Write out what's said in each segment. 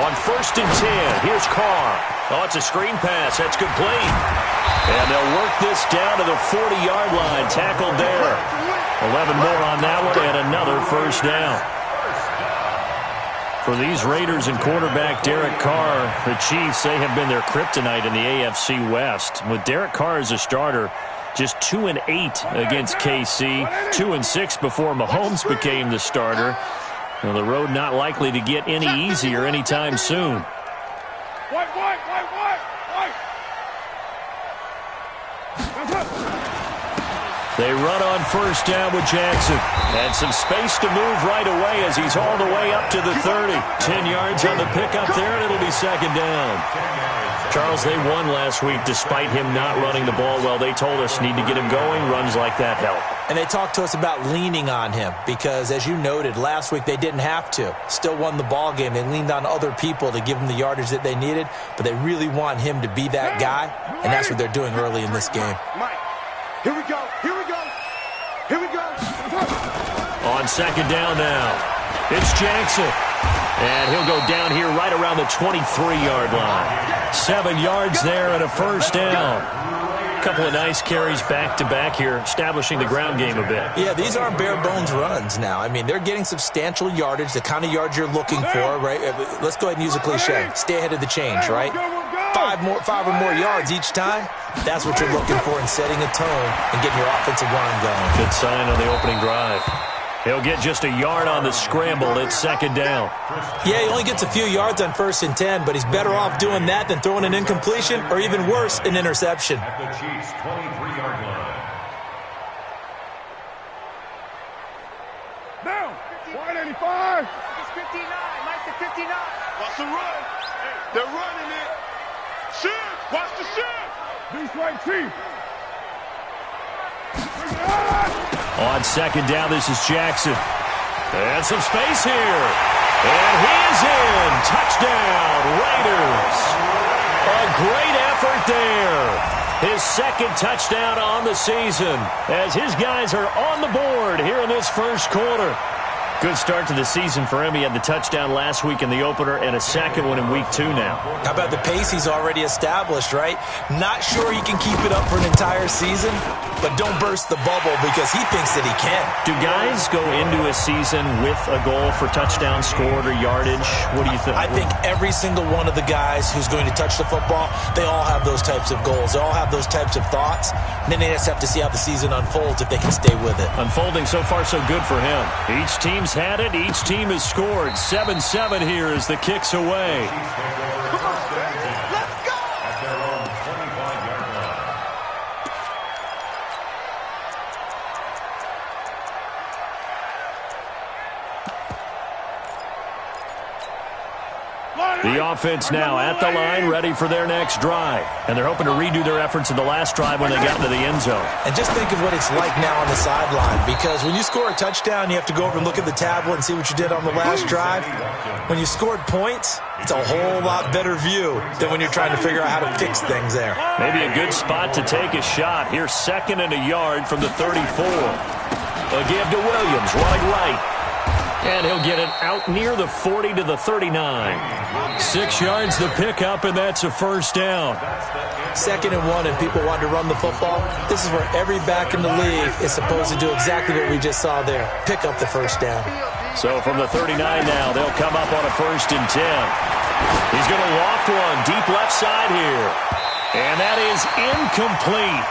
On 1st and 10, here's Carr. Oh, it's a screen pass. That's complete. And they'll work this down to the 40-yard line. Tackled there. 11 more on that one and another first down. For these Raiders and quarterback Derek Carr, the Chiefs, they have been their kryptonite in the AFC West. With Derek Carr as a starter, just 2-8 against KC, 2-6 before Mahomes became the starter. Well, the road not likely to get any easier anytime soon. They run on first down with Jackson. And some space to move right away as he's all the way up to the 30. 10 yards on the pickup there, and it'll be second down. Charles, they won last week despite him not running the ball well. They told us need to get him going. Runs like that help. And they talked to us about leaning on him because, as you noted, last week they didn't have to. Still won the ball game. They leaned on other people to give them the yardage that they needed, but they really want him to be that guy, and that's what they're doing early in this game. Here we go. Here we go. Here we go. On second down now, it's Jackson. And he'll go down here right around the 23-yard line. 7 yards there and a first down. A couple of nice carries back-to-back here, establishing the ground game a bit. Yeah, these aren't bare-bones runs now. I mean, they're getting substantial yardage, the kind of yards you're looking for, right? Let's go ahead and use a cliche. Stay ahead of the change, right? Five or more yards each time. That's what you're looking for in setting a tone and getting your offensive line going. Good sign on the opening drive. He'll get just a yard on the scramble. It's second down. Yeah, he only gets a few yards on 1st and 10, but he's better off doing that than throwing an incompletion or, even worse, an interception. At the Chiefs' 23-yard line. Down. 185. It's 59. Mike the 59. Watch the run. They're running it. Shift. Watch the shift. Beast right, Chief. On second down, this is Jackson. And some space here. And he's in. Touchdown, Raiders. A great effort there. His second touchdown on the season as his guys are on the board here in this first quarter. Good start to the season for him. He had the touchdown last week in the opener and a second one in week 2 now. How about the pace he's already established, right? Not sure he can keep it up for an entire season, but don't burst the bubble because he thinks that he can. Do guys go into a season with a goal for touchdown scored or yardage? What do you think? I think every single one of the guys who's going to touch the football, they all have those types of goals. They all have those types of thoughts. And then they just have to see how the season unfolds if they can stay with it. Unfolding so far so good for him. Each team's had it. Each team has scored. 7-7 here as the kick's away. Let's go. At their own 25-yard line. The offense now at the line, ready for their next drive. And they're hoping to redo their efforts in the last drive when they got into the end zone. And just think of what it's like now on the sideline, because when you score a touchdown, you have to go over and look at the tablet and see what you did on the last drive. When you scored points, it's a whole lot better view than when you're trying to figure out how to fix things there. Maybe a good spot to take a shot. Here's 2nd and a yard from the 34. A give to Williams, running right. And he'll get it out near the 40 to the 39. 6 yards the pickup, and that's a first down. 2nd and 1, and people want to run the football. This is where every back in the league is supposed to do exactly what we just saw there. Pick up the first down. So from the 39 now, they'll come up on a 1st and 10. He's going to loft one deep left side here. And that is incomplete.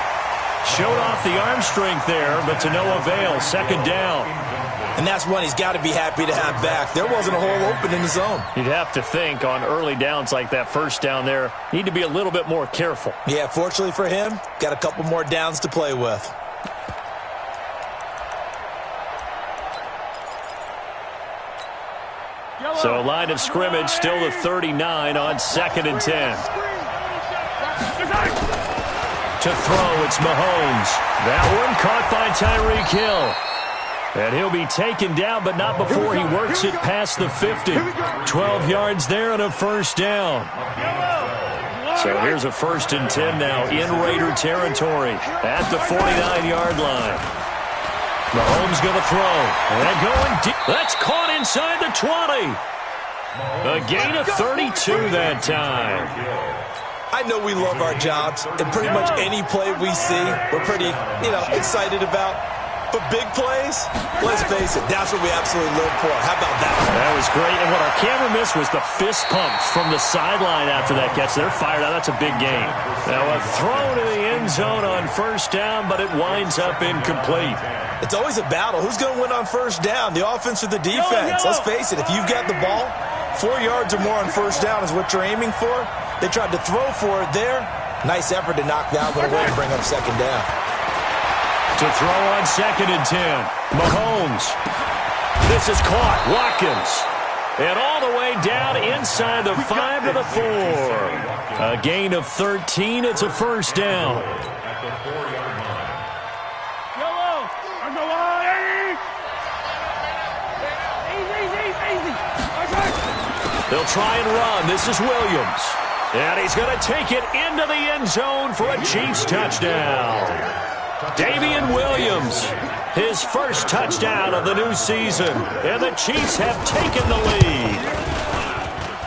Showed off the arm strength there, but to no avail. 2nd down. And that's one he's got to be happy to have back. There wasn't a hole open in the zone. You'd have to think on early downs like that first down there, need to be a little bit more careful. Yeah, fortunately for him, got a couple more downs to play with. So line of scrimmage, still the 39 on 2nd and 10. To throw, it's Mahomes. That one caught by Tyreek Hill. And he'll be taken down, but not before he works it past the 50. 12 yards there and a first down. So here's a 1st and 10 now in Raider territory at the 49-yard line. Mahomes going to throw. And going deep. That's caught inside the 20. A gain of 32 that time. I know we love our jobs, and pretty much any play we see, we're pretty, excited about. But big plays, let's face it, that's what we absolutely live for. How about that? That was great, and what our camera missed was the fist pumps from the sideline after that catch. They're fired out. That's a big game. Now a throw to the end zone on first down, but it winds up incomplete. It's always a battle. Who's going to win on first down, the offense or the defense? Let's face it, if you've got the ball, 4 yards or more on first down is what you're aiming for. They tried to throw for it there. Nice effort to knock that one away and bring up second down. To throw on 2nd and 10. Mahomes. This is caught. Watkins. And all the way down inside the 5 to the 4. A gain of 13. It's a first down. Yellow. On the line. Easy. They'll try and run. This is Williams. And he's going to take it into the end zone for a Chiefs touchdown. Damian Williams, his first touchdown of the new season. And the Chiefs have taken the lead.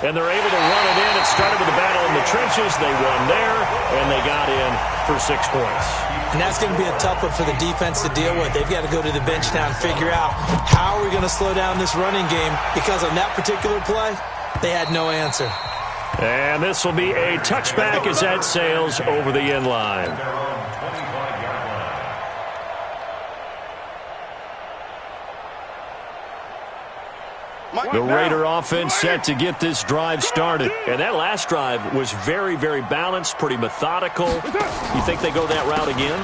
And they're able to run it in. It started with a battle in the trenches. They won there, and they got in for 6 points. And that's going to be a tough one for the defense to deal with. They've got to go to the bench now and figure out how are we going to slow down this running game, because on that particular play, they had no answer. And this will be a touchback as that sails over the end line. The Raider offense set to get this drive started. And that last drive was very, very balanced, pretty methodical. You think they go that route again?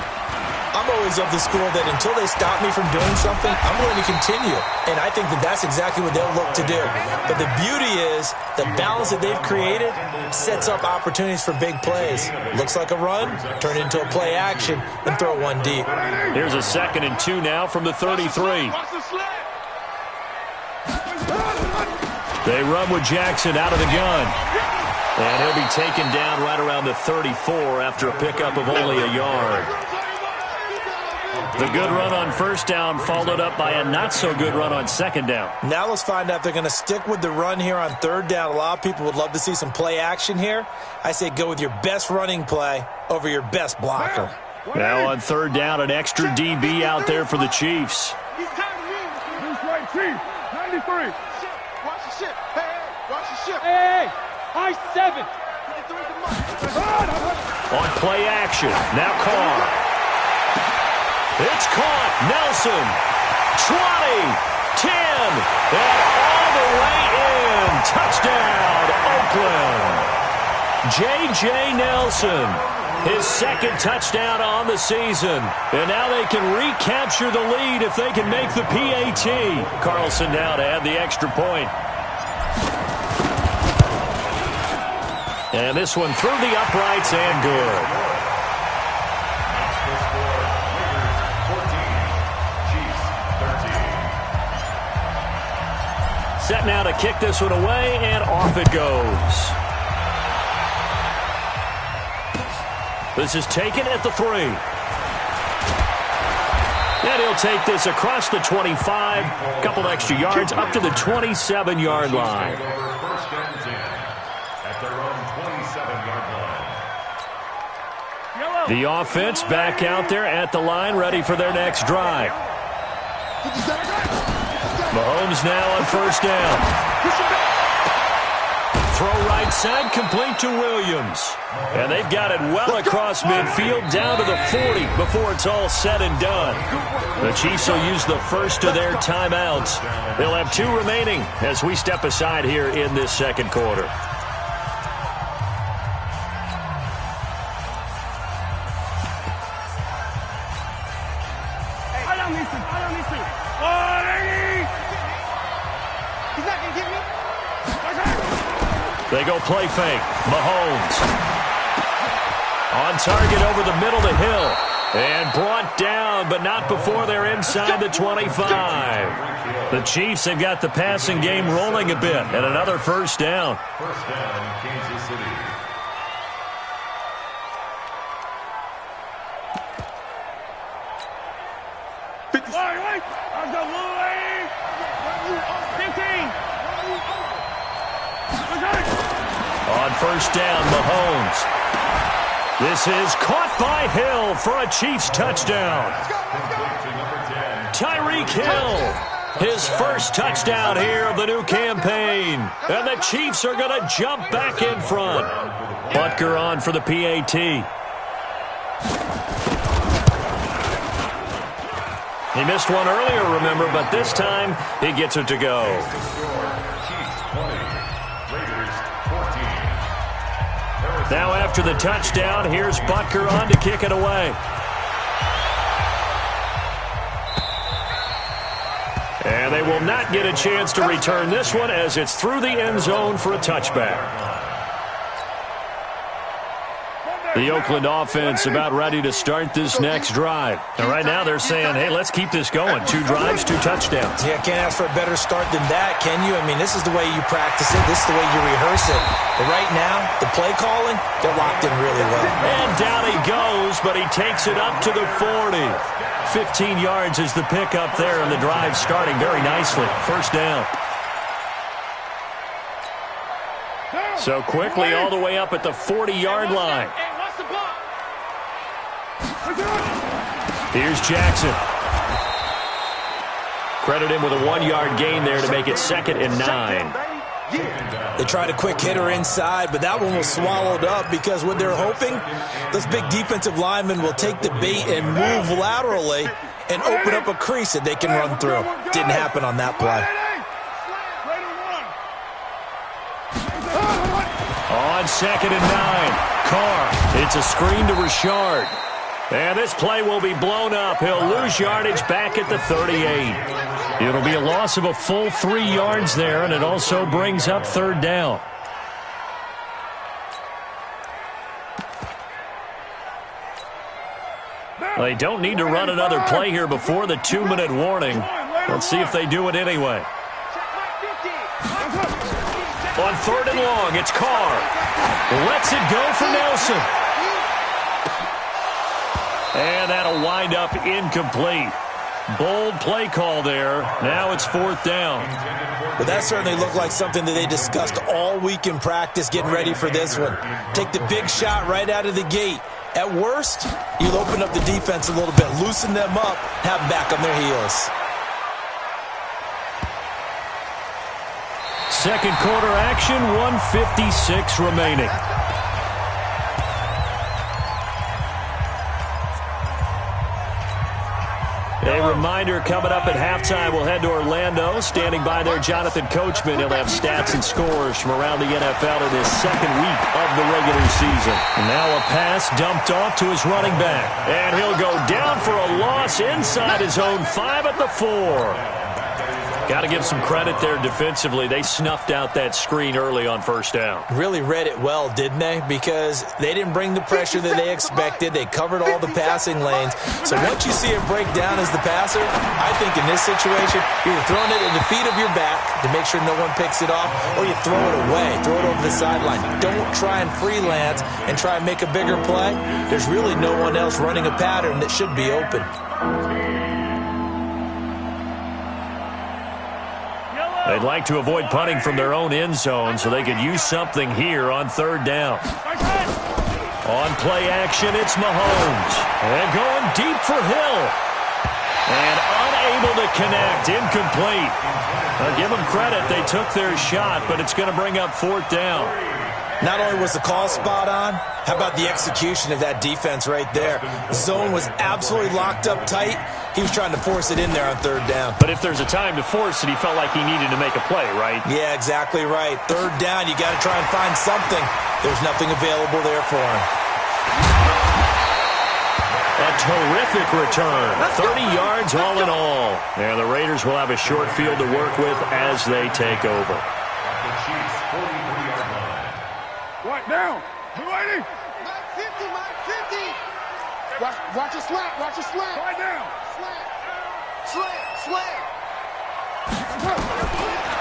I'm always of the school that until they stop me from doing something, I'm going to continue. And I think that that's exactly what they'll look to do. But the beauty is the balance that they've created sets up opportunities for big plays. Looks like a run, turn it into a play action, and throw one deep. Here's a 2nd and 2 now from the 33. They run with Jackson out of the gun. And he'll be taken down right around the 34 after a pickup of only a yard. The good run on first down followed up by a not-so-good run on 2nd down. Now let's find out if they're going to stick with the run here on 3rd down. A lot of people would love to see some play action here. I say go with your best running play over your best blocker. Now on 3rd down, an extra DB out there for the Chiefs. This right, Chief. 93. Watch the ship. Hey, watch the ship. Hey, I-7. On play action, now Carr. It's caught. Nelson. 20. 10. And all the way in. Touchdown, Oakland. J.J. Nelson. His 2nd touchdown on the season. And now they can recapture the lead if they can make the PAT. Carlson now to add the extra point. And this one through the uprights and good. Set now to kick this one away, and off it goes. This is taken at the 3. And he'll take this across the 25. A couple extra yards up to the 27-yard line. The offense back out there at the line, ready for their next drive. Mahomes now on first down. Throw right side, complete to Williams. And they've got it well across midfield, down to the 40 before it's all said and done. The Chiefs will use the first of their timeouts. They'll have 2 remaining as we step aside here in this 2nd quarter. They go play fake. Mahomes. On target over the middle to Hill. And brought down, but not before they're inside the 25. The Chiefs have got the passing game rolling a bit. And another first down. First down, Kansas City. first down, Mahomes. This is caught by Hill for a Chiefs touchdown. Tyreek Hill, his first touchdown here of the new campaign. And the Chiefs are going to jump back in front. Butker on for the PAT. He missed one earlier, remember, but this time he gets it to go. Now after the touchdown, here's Butker on to kick it away. And they will not get a chance to return this one as it's through the end zone for a touchback. The Oakland offense about ready to start this next drive. And right now they're saying, hey, let's keep this going. 2 drives, 2 touchdowns. Yeah, can't ask for a better start than that, can you? I mean, this is the way you practice it. This is the way you rehearse it. But right now, the play calling, they're locked in really well. And down he goes, but he takes it up to the 40. 15 yards is the pickup there, and the drive starting very nicely. First down. So quickly all the way up at the 40-yard line. Here's Jackson. Credit him with a 1-yard gain there to make it 2nd and 9. They tried a quick hitter inside, but that one was swallowed up because what they're hoping, those big defensive linemen will take the bait and move laterally and open up a crease that they can run through. Didn't happen on that play. On 2nd and 9, Carr. It's a screen to Richard. And this play will be blown up. He'll lose yardage back at the 38. It'll be a loss of a full 3 yards there, and it also brings up 3rd down. They don't need to run another play here before the 2-minute warning. Let's see if they do it anyway. On 3rd and long, it's Carr. Lets it go for Nelson. And that'll wind up incomplete. Bold play call there. Now it's 4th down. But that certainly looked like something that they discussed all week in practice getting ready for this one. Take the big shot right out of the gate. At worst, you'll open up the defense a little bit, loosen them up, have them back on their heels. Second quarter action, 1:56 remaining. A reminder coming up at halftime, we'll head to Orlando. Standing by there, Jonathan Coachman. He'll have stats and scores from around the NFL in his 2nd week of the regular season. And now a pass dumped off to his running back. And he'll go down for a loss inside his own 5 at the 4. Got to give some credit there defensively. They snuffed out that screen early on first down. Really read it well, didn't they? Because they didn't bring the pressure that they expected. They covered all the passing lanes. So once you see it break down as the passer, I think in this situation, you're throwing it at the feet of your back to make sure no one picks it off, or you throw it away, throw it over the sideline. Don't try and freelance and try and make a bigger play. There's really no one else running a pattern that should be open. They'd like to avoid punting from their own end zone so they could use something here on 3rd down. On play action, it's Mahomes. And going deep for Hill. And unable to connect, incomplete. I'll give them credit, they took their shot, but it's going to bring up 4th down. Not only was the call spot on, how about the execution of that defense right there? Zone was absolutely locked up tight. He was trying to force it in there on 3rd down. But if there's a time to force it, he felt like he needed to make a play, right? Yeah, exactly right. 3rd down, you got to try and find something. There's nothing available there for him. A terrific return. 30 yards all in all. And the Raiders will have a short field to work with as they take over. Right now. 280. Mike 50, Mike 50. Watch your slant, watch your slant. Right down. Slant.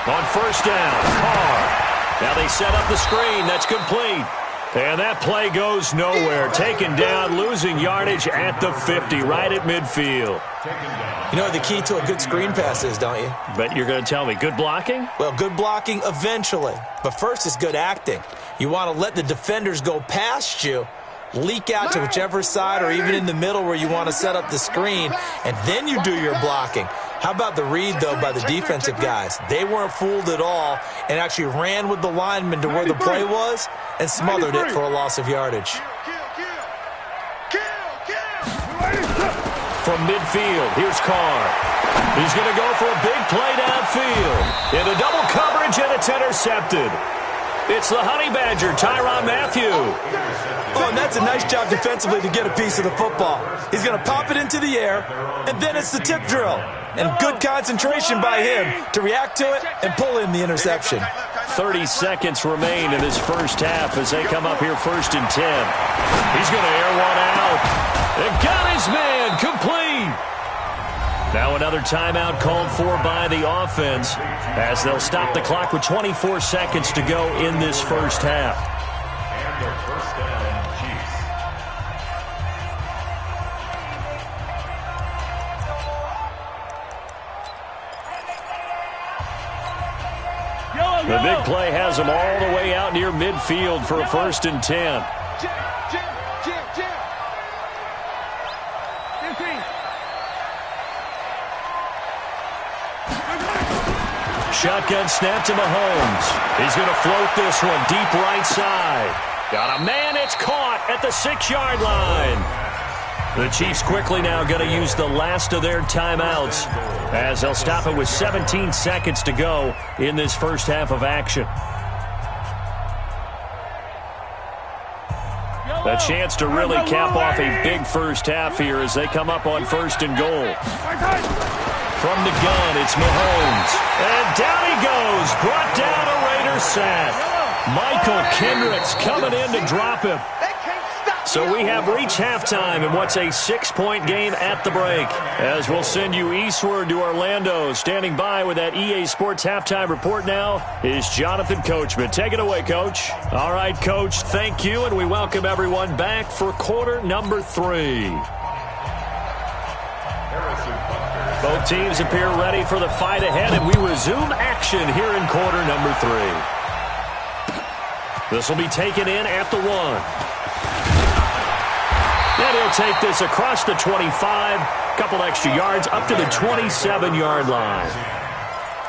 On first down, Carr. Now they set up the screen. That's complete. And that play goes nowhere. Taken down, losing yardage at the 50, right at midfield. You know what the key to a good screen pass is, don't you? Bet you're going to tell me. Good blocking? Well, good blocking eventually. But first is good acting. You want to let the defenders go past you, leak out to whichever side or even in the middle where you want to set up the screen, and then you do your blocking. How about the read, though, by the defensive guys? They weren't fooled at all and actually ran with the lineman to where the play was and smothered it for a loss of yardage. From midfield, here's Carr. He's going to go for a big play downfield. Into double coverage, and it's intercepted. It's the Honey Badger, Tyrann Mathieu. Oh, and that's a nice job defensively to get a piece of the football. He's going to pop it into the air, and then it's the tip drill. And good concentration by him to react to it and pull in the interception. 30 seconds remain in this first half as they come up here 1st and 10. He's going to air one out. And got his man complete. Now another timeout called for by the offense as they'll stop the clock with 24 seconds to go in this first half. And the first down, Chiefs. The big play has them all the way out near midfield for a 1st and 10. Shotgun snap to Mahomes. He's going to float this one deep right side. Got a man. It's caught at the 6-yard line. The Chiefs quickly now going to use the last of their timeouts as they'll stop it with 17 seconds to go in this first half of action. A chance to really cap off a big first half here as they come up on 1st and goal. From the gun, it's Mahomes. And down he goes. Brought down a Raiders sack. Michael Kendricks coming in to drop him. So we have reached halftime in what's a 6-point game at the break. As we'll send you eastward to Orlando. Standing by with that EA Sports halftime report now is Jonathan Coachman. Take it away, Coach. All right, Coach, thank you, and we welcome everyone back for quarter number 3. Both teams appear ready for the fight ahead, and we resume action here in quarter number 3. This will be taken in at the 1. And he'll take this across the 25, couple extra yards up to the 27-yard line.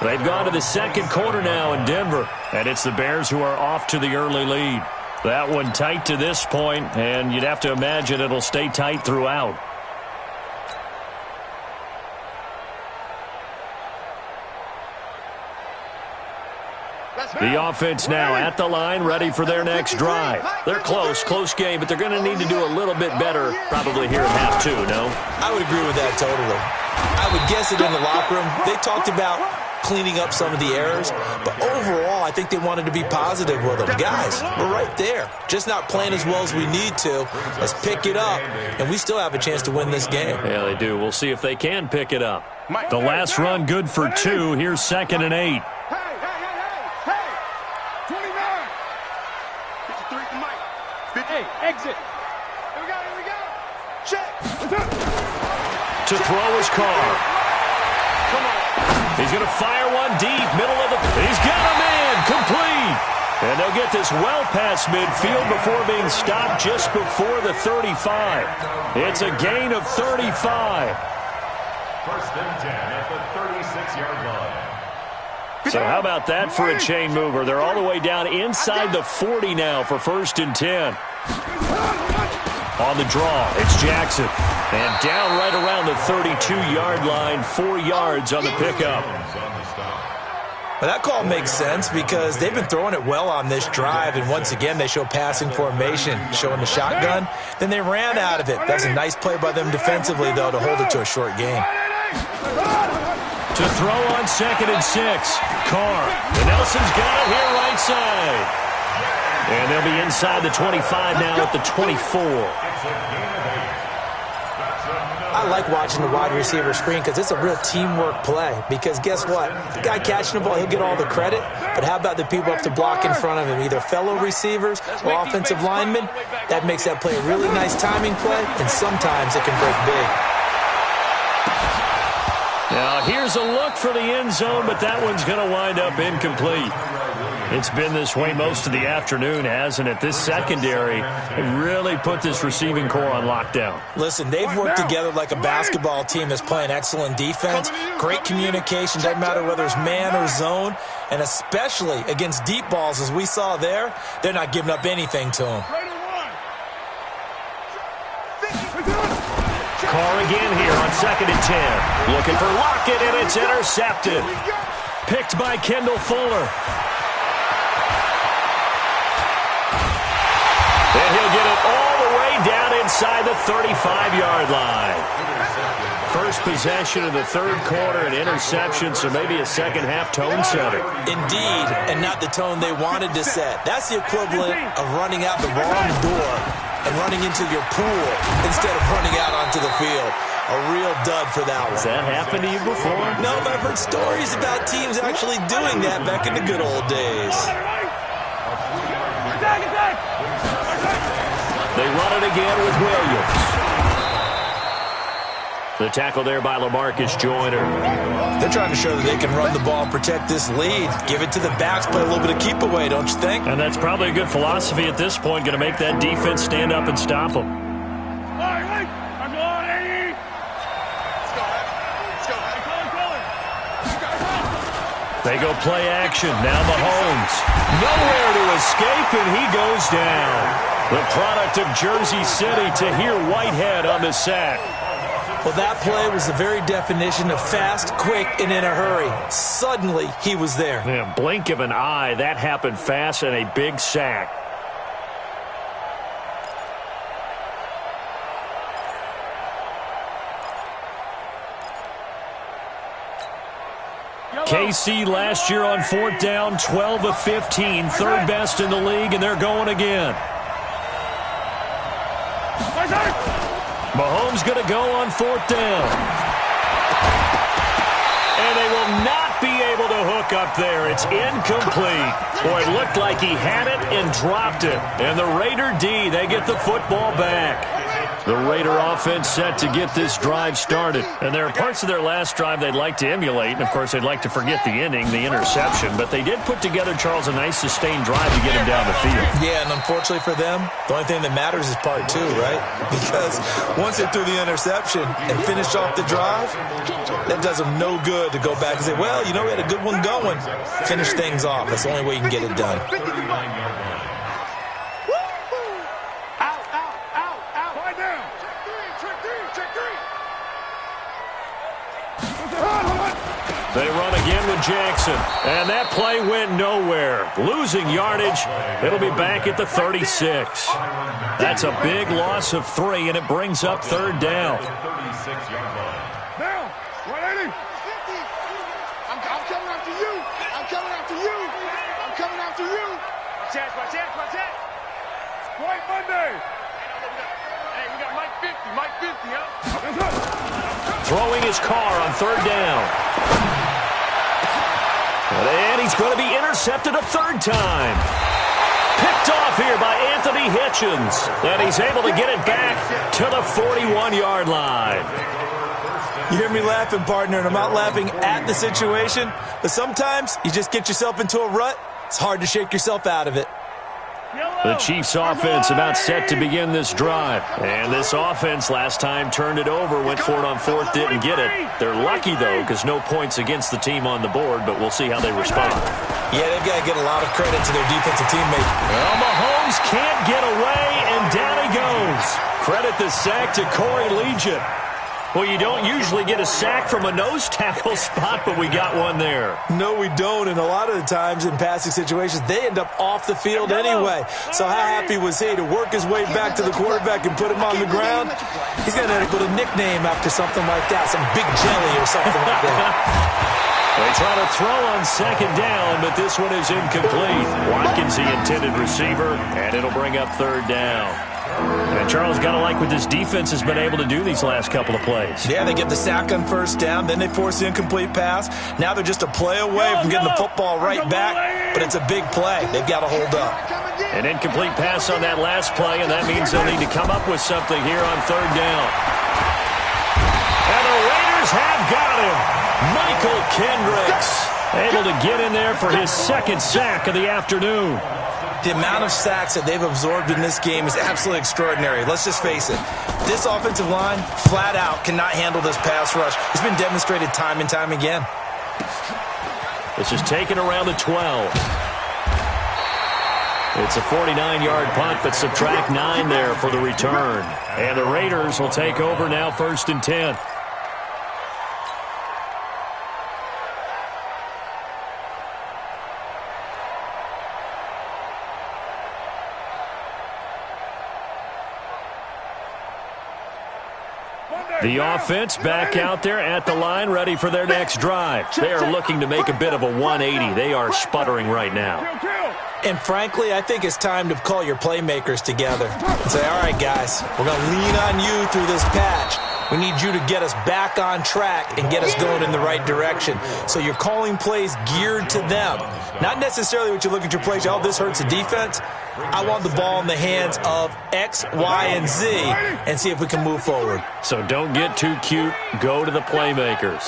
They've gone to the second quarter now in Denver, and it's the Bears who are off to the early lead. That one tight to this point, and you'd have to imagine it'll stay tight throughout. The offense now at the line, ready for their next drive. They're close game, but they're going to need to do a little bit better probably here in half 2, no? I would agree with that totally. I would guess it in the locker room. They talked about cleaning up some of the errors, but overall, I think they wanted to be positive with them. Guys, we're right there. Just not playing as well as we need to. Let's pick it up, and we still have a chance to win this game. Yeah, they do. We'll see if they can pick it up. The last run good for 2. Here's 2nd and 8. Exit. Here we go. Check. To throw his Carr. Come on. He's going to fire one deep, middle of the... He's got a man, complete. And they'll get this well past midfield before being stopped just before the 35. It's a gain of 35. 1st and 10 at the 36-yard line. So how about that for a chain mover? They're all the way down inside the 40 now for 1st and 10. On the draw, it's Jackson. And down right around the 32-yard line, 4 yards on the pickup. Well, that call makes sense because they've been throwing it well on this drive, and once again they show passing formation, showing the shotgun. Then they ran out of it. That's a nice play by them defensively, though, to hold it to a short game. To throw on 2nd and 6. Carr. And Nelson's got it here right side. And they'll be inside the 25 now at the 24. I like watching the wide receiver screen because it's a real teamwork play. Because guess what? The guy catching the ball, he'll get all the credit. But how about the people up to block in front of him, either fellow receivers or offensive linemen? That makes that play a really nice timing play, and sometimes it can break big. Now, here's a look for the end zone, but that one's going to wind up incomplete. It's been this way most of the afternoon, hasn't it? This secondary really put this receiving core on lockdown. Listen, they've worked together like a basketball team that's playing excellent defense. Great communication, doesn't matter whether it's man or zone. And especially against deep balls, as we saw there, they're not giving up anything to them. Carr again here on 2nd and 10. Looking for Lockett, and it's intercepted. Picked by Kendall Fuller. And he'll get it all the way down inside the 35-yard line. First possession of the third quarter, an interception, so maybe a second-half tone setter. Indeed, and not the tone they wanted to set. That's the equivalent of running out the wrong door and running into your pool instead of running out onto the field. A real dud for that one. Has that happened to you before? No, but I've heard stories about teams actually doing that back in the good old days. They run it again with Williams. The tackle there by LaMarcus Joyner. They're trying to show that they can run the ball, protect this lead. Give it to the backs, play a little bit of keep away, don't you think? And that's probably a good philosophy at this point, going to make that defense stand up and stop them. They go play action. Now Mahomes. Nowhere to escape, and he goes down. The product of Jersey City, Tahir Whitehead on the sack. Well, that play was the very definition of fast, quick, and in a hurry. Suddenly, he was there. Yeah, blink of an eye, that happened fast, and a big sack. KC last year on 4th down, 12 of 15, third best in the league, and they're going again. Mahomes going to go on 4th down. And they will not be able to hook up there. It's incomplete. Boy, it looked like he had it and dropped it. And the Raider D, they get the football back. The Raider offense set to get this drive started. And there are parts of their last drive they'd like to emulate. And, of course, they'd like to forget the inning, the interception. But they did put together, Charles, a nice sustained drive to get him down the field. Yeah, and unfortunately for them, the only thing that matters is part 2, right? Because once they threw the interception and finished off the drive, that does them no good to go back and say, well, you know, we had a good one going. Finish things off. That's the only way you can get it done. They run again with Jackson, and that play went nowhere. Losing yardage, it'll be back at the 36. That's a big loss of 3, and it brings up 3rd down. Now, 180. I'm coming after you. I'm coming after you. I'm coming after you. Watch that. White Monday. Hey, we got Mike 50, huh? Throwing his car on 3rd down. And he's going to be intercepted a 3rd time. Picked off here by Anthony Hitchens. And he's able to get it back to the 41-yard line. You hear me laughing, partner, and I'm not laughing at the situation, but sometimes you just get yourself into a rut. It's hard to shake yourself out of it. The Chiefs offense about set to begin this drive. And this offense last time turned it over, went for it on 4th, didn't get it. They're lucky, though, because no points against the team on the board, but we'll see how they respond. Yeah, they've got to get a lot of credit to their defensive teammate. Well, Mahomes can't get away, and down he goes. Credit the sack to Corey Legion. Well, you don't usually get a sack from a nose tackle spot, but we got one there. No, we don't, and a lot of the times in passing situations, they end up off the field anyway. So how happy was he to work his way back to the quarterback and put him on the ground? He's going to end up with a nickname after something like that, some big jelly or something like that. They try to throw on second down, but this one is incomplete. Watkins, the intended receiver, and it'll bring up third down. And Charles, got to like what this defense has been able to do these last couple of plays. Yeah, they get the sack on first down, then they force the incomplete pass. Now they're just a play away from getting the football right back, but it's a big play. They've got to hold up. An incomplete pass on that last play, and that means they'll need to come up with something here on third down. And the Raiders have got him. Michael Kendricks able to get in there for his second sack of the afternoon. The amount of sacks that they've absorbed in this game is absolutely extraordinary. Let's just face it. This offensive line, flat out, cannot handle this pass rush. It's been demonstrated time and time again. This is taken around the 12. It's a 49-yard punt, but subtract 9 there for the return. And the Raiders will take over now, 1st and 10. The offense back out there at the line, ready for their next drive. They are looking to make a bit of a 180. They are sputtering right now. And frankly, I think it's time to call your playmakers together and say, all right, guys, we're going to lean on you through this patch. We need you to get us back on track and get us going in the right direction. So you're calling plays geared to them. Not necessarily what you look at your plays, oh, this hurts the defense. I want the ball in the hands of X, Y, and Z and see if we can move forward. So don't get too cute. Go to the playmakers.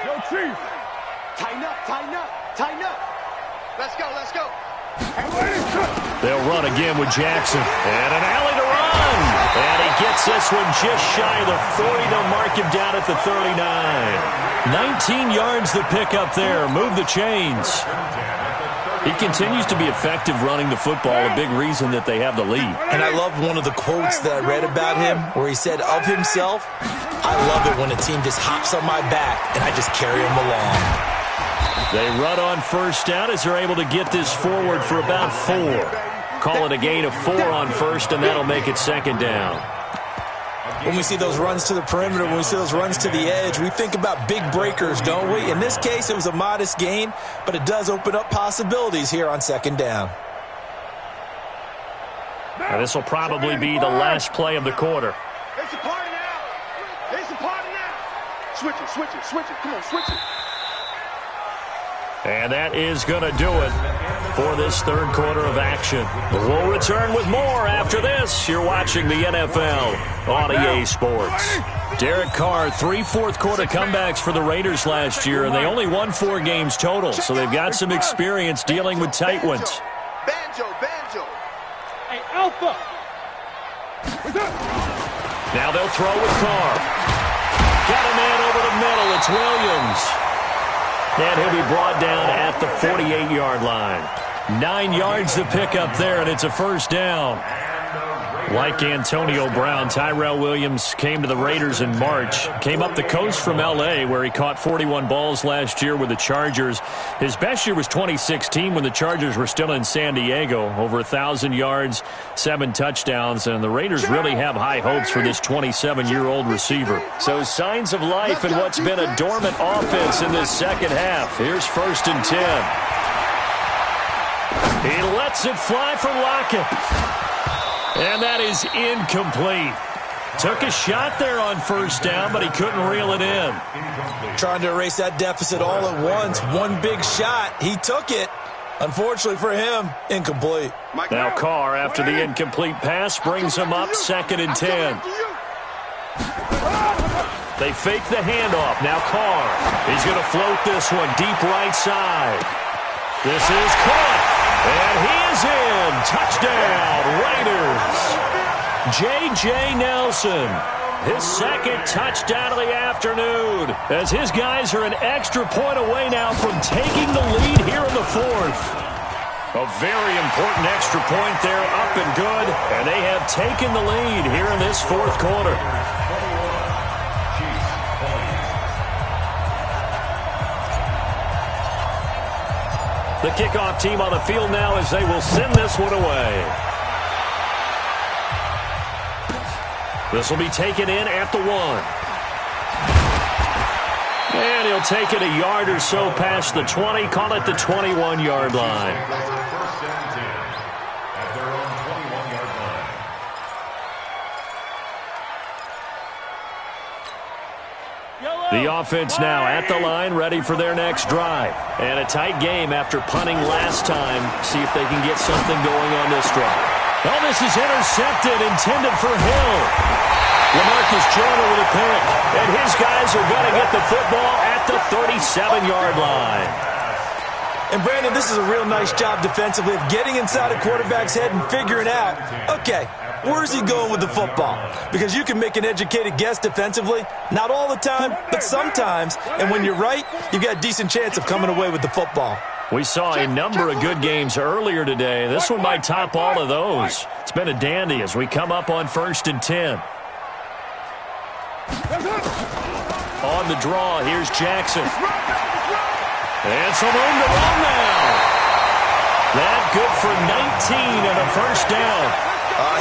Yo, Chief. Tighten up, tighten up, tighten up. Let's go, let's go. They'll run again with Jackson. And an alley to run. And he gets this one just shy of the 40. They'll mark him down at the 39. 19 yards the pick up there. Move the chains. He continues to be effective running the football, a big reason that they have the lead. And I love one of the quotes that I read about him where he said of himself, I love it when a team just hops on my back and I just carry them along. They run on first down as they're able to get this forward for about 4. Call it a gain of 4 on first, and that'll make it second down. When we see those runs to the perimeter, when we see those runs to the edge, we think about big breakers, don't we? In this case, it was a modest gain, but it does open up possibilities here on second down. And this will probably be the last play of the quarter. It's a party now. It's a party now. Switch it, switch it, switch it. Come on, switch it. And that is going to do it for this third quarter of action. We'll return with more after this. You're watching the NFL on EA Sports. Derek Carr, 3 fourth-quarter comebacks for the Raiders last year, and they only won 4 games total, so they've got some experience dealing with tight ones. Banjo, banjo. Hey, Alpha. Now they'll throw with Carr. Got a man over the middle. It's Williams. And he'll be brought down at the 48-yard line. 9 yards to pick up there, and it's a first down. Like Antonio Brown, Tyrell Williams came to the Raiders in March. Came up the coast from L.A., where he caught 41 balls last year with the Chargers. His best year was 2016 when the Chargers were still in San Diego. Over 1,000 yards, 7 touchdowns, and the Raiders really have high hopes for this 27-year-old receiver. So signs of life in what's been a dormant offense in this second half. Here's 1st and 10. He lets it fly for Lockett. And that is incomplete. Took a shot there on first down, but he couldn't reel it in. Trying to erase that deficit all at once. One big shot. He took it. Unfortunately for him, incomplete. Now Carr, after the incomplete pass, brings him up 2nd and 10. They fake the handoff. Now Carr. He's going to float this one deep right side. This is caught. And he is in. Touchdown, Raiders. J.J. Nelson, his second touchdown of the afternoon, as his guys are an extra point away now from taking the lead here in the 4th. A very important extra point there, up and good, and they have taken the lead here in this 4th quarter. The kickoff team on the field now as they will send this one away. This will be taken in at the 1. And he'll take it a yard or so past the 20, call it the 21-yard line. First and 10 at their own 21-yard line. The offense now at the line, ready for their next drive. And a tight game after punting last time. See if they can get something going on this drive. Oh, this is intercepted, intended for Hill. LaMarcus Joyner with a pick. And his guys are going to get the football at the 37-yard line. And, Brandon, this is a real nice job defensively of getting inside a quarterback's head and figuring out, okay, where's he going with the football? Because you can make an educated guess defensively. Not all the time, but sometimes. And when you're right, you've got a decent chance of coming away with the football. We saw a number of good games earlier today. This one might top all of those. It's been a dandy as we come up on 1st and 10. On the draw, here's Jackson. And some room to run now. That good for 19 and a first down.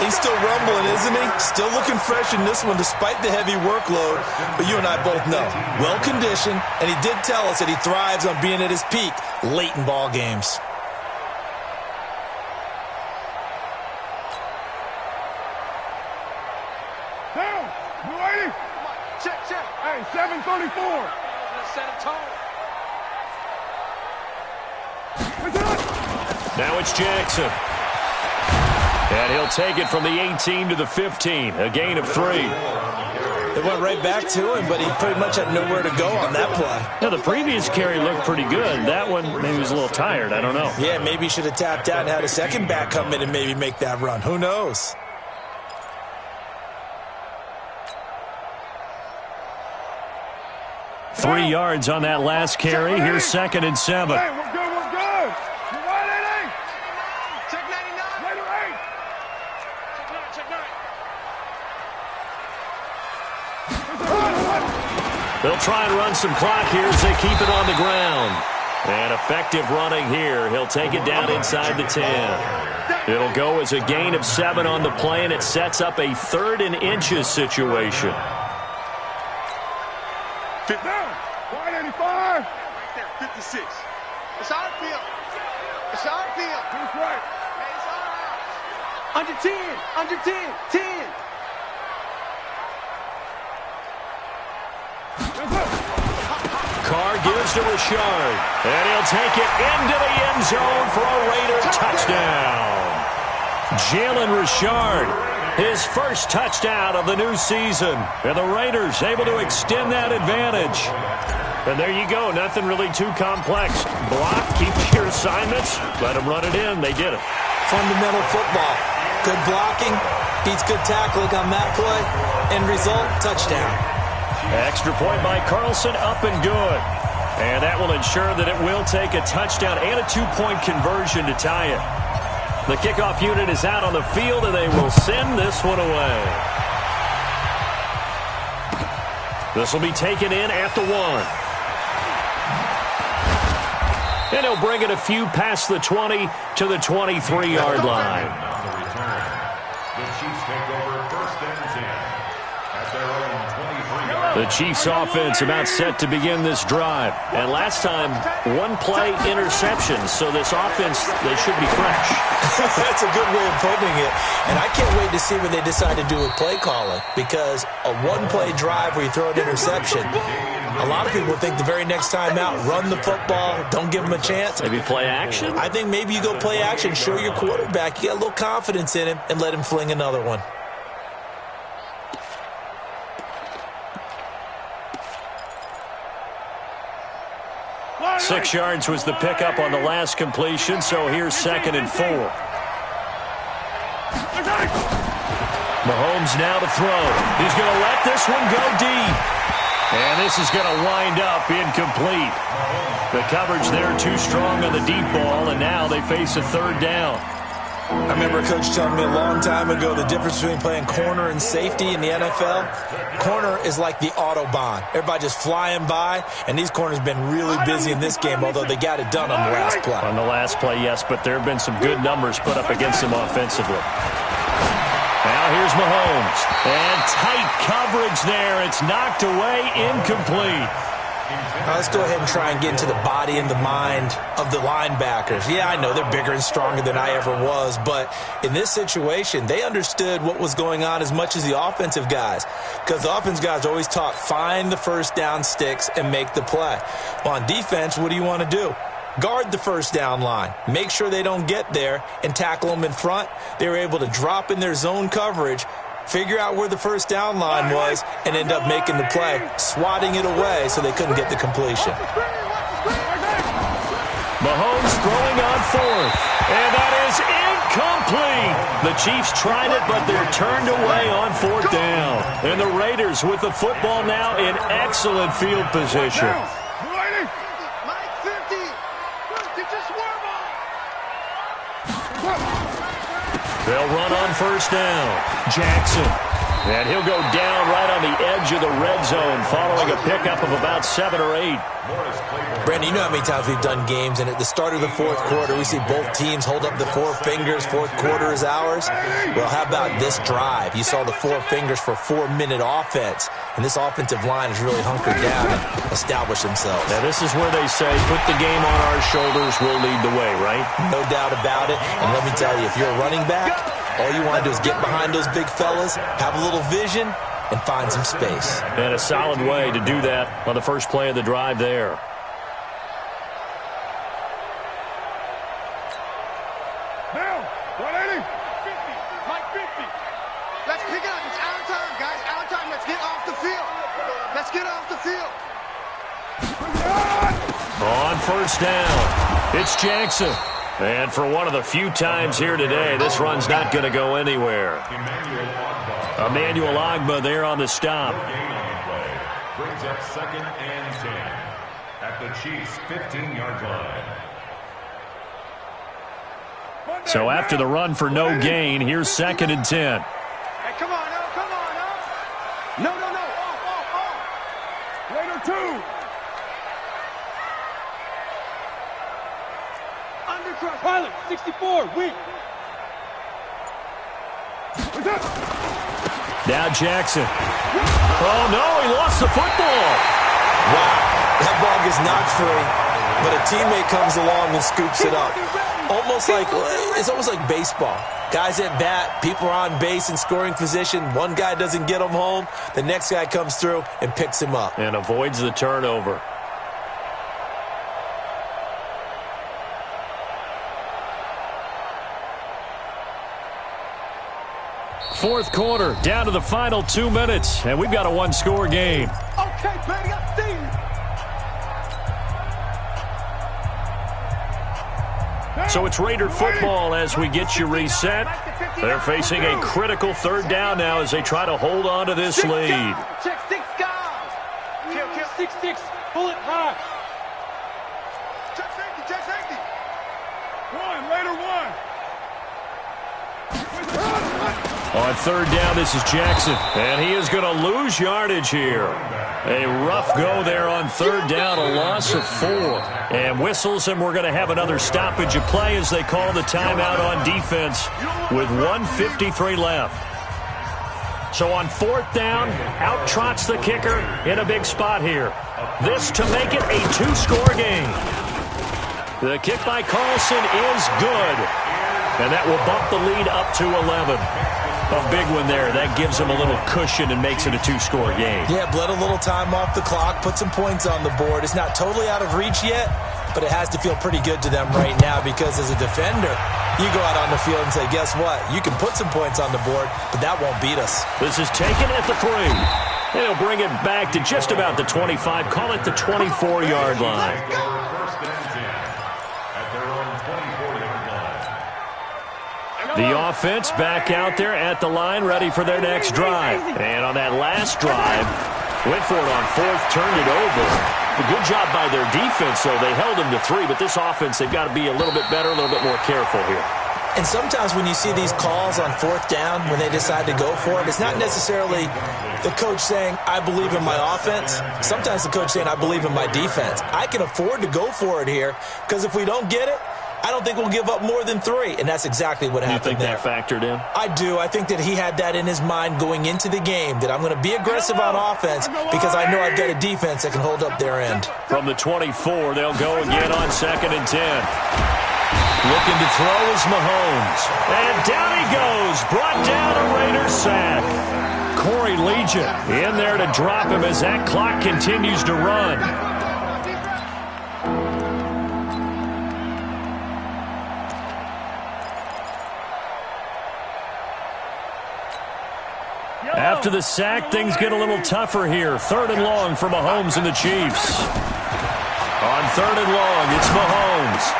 He's still rumbling, isn't he? Still looking fresh in this one despite the heavy workload. But you and I both know, well-conditioned, and he did tell us that he thrives on being at his peak late in ball games. Down. You ready? Check. Hey, 734. Set a tone. Now it's Jackson. And he'll take it from the 18 to the 15, a gain of 3. They went right back to him, but he pretty much had nowhere to go on that play. Now, the previous carry looked pretty good. That one, maybe he was a little tired. I don't know. Yeah, maybe he should have tapped out and had a second back come in and maybe make that run. Who knows? Hey, 3 yards on that last carry. Here's 2nd and 7. Hey, we're good. You right, 88? Check 99. Later, 8. Check 9. They'll try and run some clock here as they keep it on the ground. And effective running here. He'll take it down inside the 10. It'll go as a gain of 7 on the play, and it sets up a 3rd and inches situation. Down. 185. Right there, 56. It's our field. It's our field. That's right. Hey, it's our house. Under 10. Under 10. 10. Carr gives to Richard, and he'll take it into the end zone for a Raider touchdown. Jalen Richard, his first touchdown of the new season, and the Raiders able to extend that advantage. And there you go, nothing really too complex. Block, keep your assignments, let them run it in. They did it. Fundamental football. Good blocking, beats good tackling on that play. End result, touchdown. Extra point by Carlson, up and good. And that will ensure that it will take a touchdown and a 2-point conversion to tie it. The kickoff unit is out on the field, and they will send this one away. This will be taken in at the 1. And he'll bring it a few past the 20 to the 23-yard line. On the return, the Chiefs take over 1st and 10 at their own 23-yard line. The Chiefs offense about set to begin this drive. And last time, 1-play interception. So this offense, they should be fresh. That's a good way of putting it. And I can't wait to see what they decide to do with play calling. Because a 1-play drive where you throw an interception, a lot of people think the very next time out, run the football, don't give them a chance. Maybe play action? I think maybe you go play action, show your quarterback, you got a little confidence in him, and let him fling another one. Line 6 yards was the pickup on the last completion, so here's 2nd and 4. Mahomes now to throw. He's going to let this one go deep. And this is going to wind up incomplete. The coverage there too strong on the deep ball, and now they face a 3rd down. I remember a coach telling me a long time ago the difference between playing corner and safety in the NFL. Corner is like the Autobahn. Everybody just flying by, and these corners have been really busy in this game, although they got it done on the last play. On the last play, yes, but there have been some good numbers put up against them offensively. Now here's Mahomes. And tight coverage there. It's knocked away, incomplete. Now let's go ahead and try and get into the body and the mind of the linebackers. Yeah, I know they're bigger and stronger than I ever was, but in this situation, they understood what was going on as much as the offensive guys, because the offensive guys are always taught, find the first down sticks and make the play. Well, on defense, what do you want to do? Guard the first down line. Make sure they don't get there and tackle them in front. They were able to drop in their zone coverage, figure out where the first down line was, and end up making the play, swatting it away so they couldn't get the completion. Mahomes throwing on fourth, and that is incomplete. The Chiefs tried it, but they're turned away on fourth down. And the Raiders with the football now in excellent field position. They'll run on first down. Jackson. And he'll go down right on the edge of the red zone following a pickup of about 7 or 8. Brandon, you know how many times we've done games, and at the start of the fourth quarter, we see both teams hold up the four fingers, fourth quarter is ours. Well, how about this drive? You saw the four fingers for 4-minute offense, and this offensive line has really hunkered down and established themselves. Now, this is where they say, put the game on our shoulders, we'll lead the way, right? No doubt about it, and let me tell you, if you're a running back, all you want to do is get behind those big fellas, have a little vision, and find some space. And a solid way to do that on the first play of the drive there. Now, 180. Mike 50. Let's pick it up. It's our time, guys. Our time. Let's get off the field. Let's get off the field. On first down, it's Jackson. And for one of the few times here today, this run's not going to go anywhere. Emmanuel Ogbah there on the stop. Brings up 2nd and 10 at the Chiefs' 15-yard line. So after the run for no gain, here's 2nd and 10. Hey, come on, up. Come on, up. No. Off. Later 2. Undercrush. Pilot, 64, weak. Now Jackson. Oh, no, he lost the football. Wow, that ball gets knocked free, but a teammate comes along and scoops it up. It's almost like baseball. Guys at bat, people are on base in scoring position. One guy doesn't get him home. The next guy comes through and picks him up. And avoids the turnover. Fourth quarter, down to the final 2 minutes, and we've got a one-score game. Okay, baby, I see you. So it's Raider football as we get you reset. They're facing a critical third down now as they try to hold on to this lead. Check 6 guys. Kill. 6-6. Pull it high. Check safety. 1, later 1. On third down, this is Jackson, and he is going to lose yardage here. A rough go there on third down, a loss of 4. And whistles, and we're going to have another stoppage of play as they call the timeout on defense with 1:53 left. So on fourth down, out trots the kicker in a big spot here. This to make it a 2-score game. The kick by Carlson is good, and that will bump the lead up to 11. A big one there. That gives them a little cushion and makes it a 2-score game. Yeah, bled a little time off the clock, put some points on the board. It's not totally out of reach yet, but it has to feel pretty good to them right now because as a defender, you go out on the field and say, guess what? You can put some points on the board, but that won't beat us. This is taken at the 3. They'll bring it back to just about the 25. Call it the 24-yard line. First and 10 at their own 24-yard line. The offense back out there at the line, ready for their next drive. And on that last drive, went for it on fourth, turned it over. A good job by their defense, though. They held them to 3, but this offense, they've got to be a little bit better, a little bit more careful here. And sometimes when you see these calls on fourth down, when they decide to go for it, it's not necessarily the coach saying, I believe in my offense. Sometimes the coach saying, I believe in my defense. I can afford to go for it here because if we don't get it, I don't think we'll give up more than 3, and that's exactly what happened there. You think that factored in? I do. I think that he had that in his mind going into the game, that I'm going to be aggressive on offense because I know I've got a defense that can hold up their end. From the 24, they'll go again on 2nd and 10. Looking to throw is Mahomes. And down he goes. Brought down a Raiders sack. Corey Legion in there to drop him as that clock continues to run. After the sack, things get a little tougher here. 3rd and long for Mahomes and the Chiefs. On 3rd and long, it's Mahomes.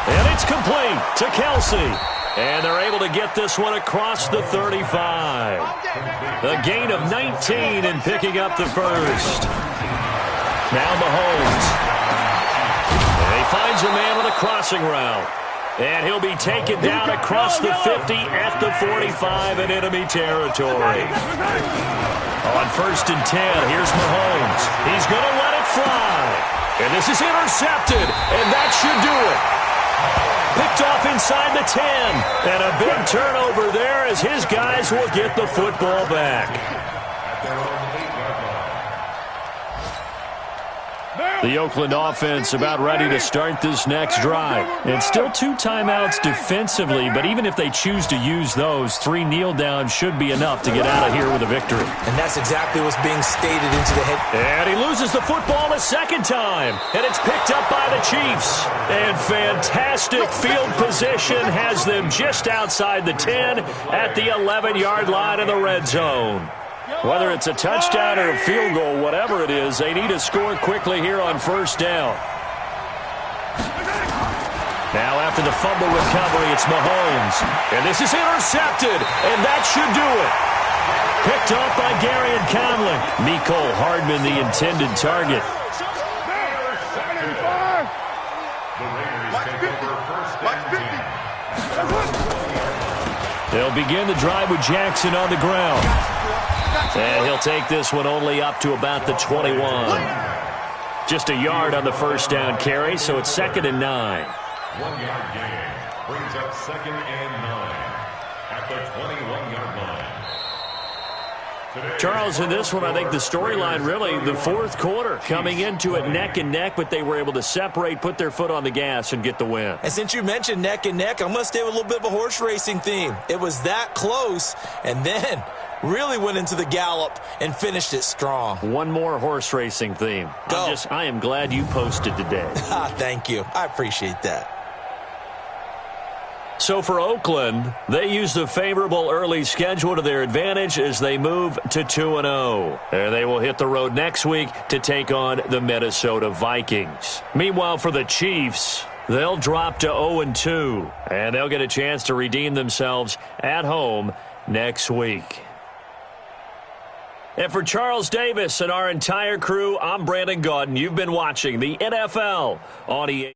And it's complete to Kelsey. And they're able to get this one across the 35. A gain of 19 and picking up the first. Now Mahomes. And he finds a man with a crossing route. And he'll be taken down across the 50 at the 45 in enemy territory. On 1st and 10, here's Mahomes. He's going to let it fly. And this is intercepted, and that should do it. Picked off inside the 10. And a big turnover there as his guys will get the football back. The Oakland offense about ready to start this next drive. And still 2 timeouts defensively, but even if they choose to use those, 3 kneel downs should be enough to get out of here with a victory. And that's exactly what's being stated into the head. And he loses the football a second time. And it's picked up by the Chiefs. And fantastic field position has them just outside the 10 at the 11-yard line in the red zone. Whether it's a touchdown or a field goal, whatever it is, they need to score quickly here on 1st down. Now after the fumble recovery, it's Mahomes. And this is intercepted, and that should do it. Picked up by Gary and Conley. Mecole Hardman, the intended target. They'll begin the drive with Jackson on the ground. And he'll take this one only up to about the 21. Just a yard on the 1st down carry, so it's 2nd and 9. 1-yard gain brings up 2nd and 9 at the 21-yard line. Charles, in this one, I think the storyline really, the 4th quarter, coming into it neck and neck, but they were able to separate, put their foot on the gas, and get the win. And since you mentioned neck and neck, I'm going to stay with a little bit of a horse racing theme. It was that close, and then really went into the gallop and finished it strong. One more horse racing theme. Go. I am glad you posted today. Thank you. I appreciate that. So for Oakland, they use the favorable early schedule to their advantage as they move to 2-0. And they will hit the road next week to take on the Minnesota Vikings. Meanwhile, for the Chiefs, they'll drop to 0-2. And they'll get a chance to redeem themselves at home next week. And for Charles Davis and our entire crew, I'm Brandon Gaudin. You've been watching the NFL on EA.